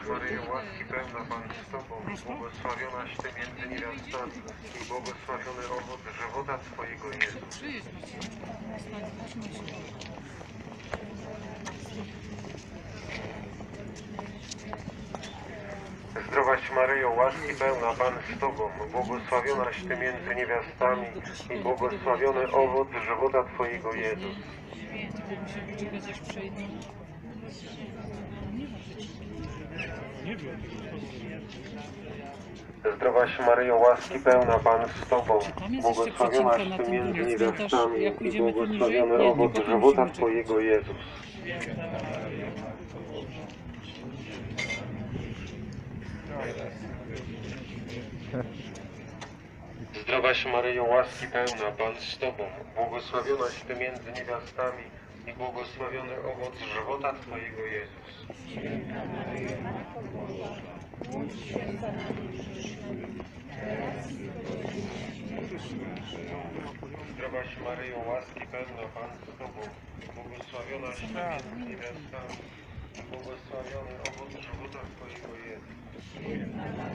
Maryjo, łaski pełna Pan z Tobą, błogosławionaś Ty między niewiastami i błogosławiony owoc żywota Twojego Jezus. Zdrowaś Maryjo, łaski pełna Pan z Tobą, błogosławionaś Ty między niewiastami i błogosławiony owoc żywota Twojego Jezus. Zdrowaś Maryjo, łaski pełna Pan z Tobą, błogosławionaś Ty między niewiastami i błogosławiony owoc żywota Twojego Jezus. Zdrowaś Maryjo, łaski pełna Pan z Tobą, błogosławionaś Ty między niewiastami i błogosławiony owoc żywota Twojego Jezus. Zdrowaś Maryjo, łaski pełna Pan z Tobą, błogosławionaś Ty między niewiastami i błogosławiony owoc żywota Twojego Jezus.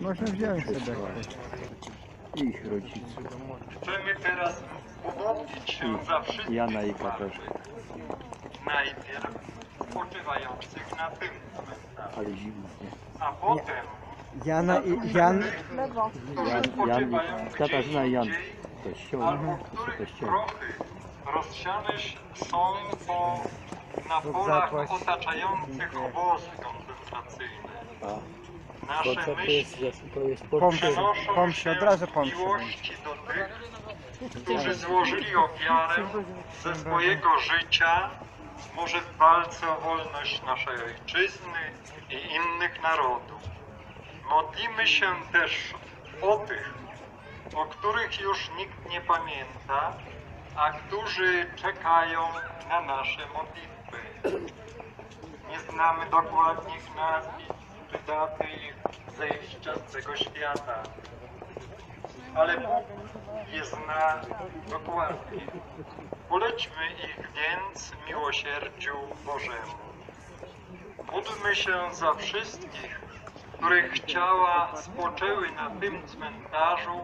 Można wziąć sobie ich rodziców. Chcemy teraz pomodlić się za wszystkich Jana i Katarzyny. najpierw spoczywających na tym cmentarzu, Ale zimno, nie? a potem Jan, którzy spoczywają Katarzyna i Jan. gdzie Kościół. albo których prochy rozsiane są na polach otaczających obozy koncentracyjne. Nasze myśli przenoszą od razu się miłości do tych, którzy złożyli ofiarę ze swojego życia, może w walce o wolność naszej ojczyzny i innych narodów. Modlimy się też o tych, o których już nikt nie pamięta, a którzy czekają na nasze modlitwy. Nie znamy dokładnych nazwisk czy daty ich zejścia z tego świata, ale Bóg je zna dokładnie. Ulećmy ich więc miłosierdziu Bożemu. Módlmy się za wszystkich, których ciała spoczęły na tym cmentarzu,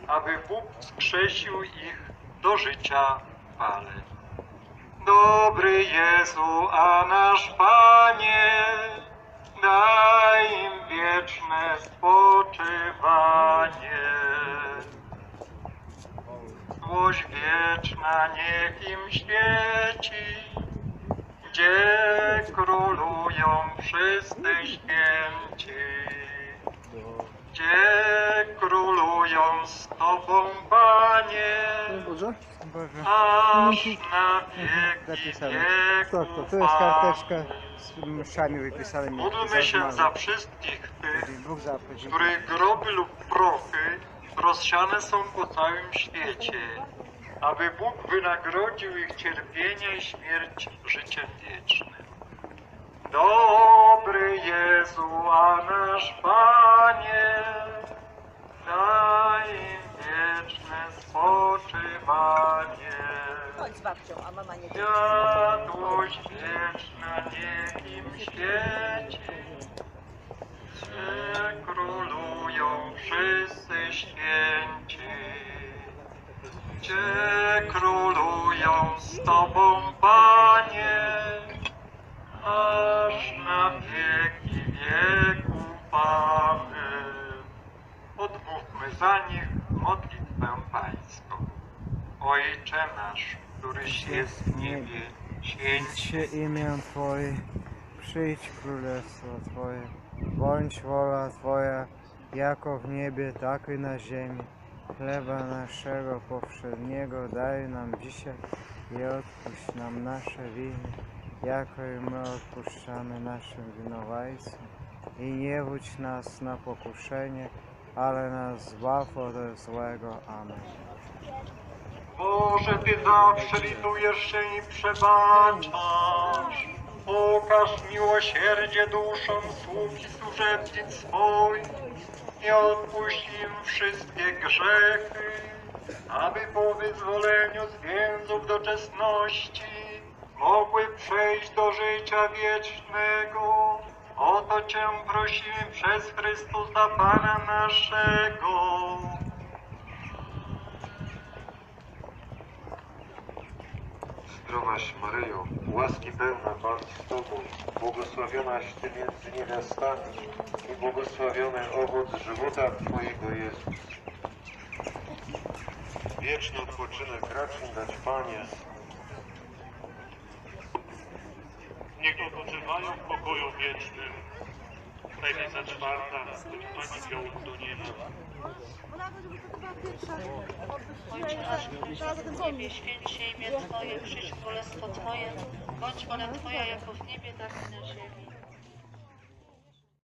aby Bóg wskrzesił ich do życia w Pale. Dobry Jezu, a nasz Panie, daj im wieczne spoczywanie. Złość wieczna niech im świeci, gdzie królują wszyscy święci. Gdzie królują z Tobą, Panie, aż na wieki wieków. To jest karteczka z mszami wypisanymi. Módlmy się za wszystkich tych, których groby lub prochy rozsiane są po całym świecie, aby Bóg wynagrodził ich cierpienia i śmierć życiem wiecznym. Dobry Jezu, a nasz Panie, daj im wieczne spoczywanie. Chodź z babcią, a mama nie Światłość wieczna niech im świeci, gdzie królują wszyscy święci. Gdzie królują z Tobą, Panie, aż na wieki wieków. Amen. Odmówmy za nich modlitwę pańską. Ojcze nasz, któryś jest w niebie, święć się imię Twoje, przyjdź królestwo Twoje, bądź wola Twoja, jako w niebie, tak i na ziemi. Chleba naszego powszedniego daj nam dzisiaj i odpuść nam nasze winy, jako i my odpuszczamy naszym winowajcom. I nie wódź nas na pokuszenie, ale nas zbaw ode złego. Amen. Boże, Ty zawsze litujesz się i przebaczasz. Okaż miłosierdzie duszom sług i służebnic swoich i odpuść im wszystkie grzechy, aby po wyzwoleniu z więzów doczesności mogły przejść do życia wiecznego. O to Cię prosimy przez Chrystusa Pana naszego. Zdrowaś Maryjo, łaski pełna Pan z Tobą, błogosławionaś Ty między niewiastami i błogosławiony owoc żywota Twojego Jezus. Wieczny odpoczynek racz im dać, Panie. Niech odpoczywają w pokoju wiecznym. Tajemnica czwarta, Pani ją do nieba. Ojcze nasz, któryś jest w niebie, święć się imię Twoje, przyjdź królestwo Twoje, bądź wola Twoja jako w niebie, tak i na ziemi.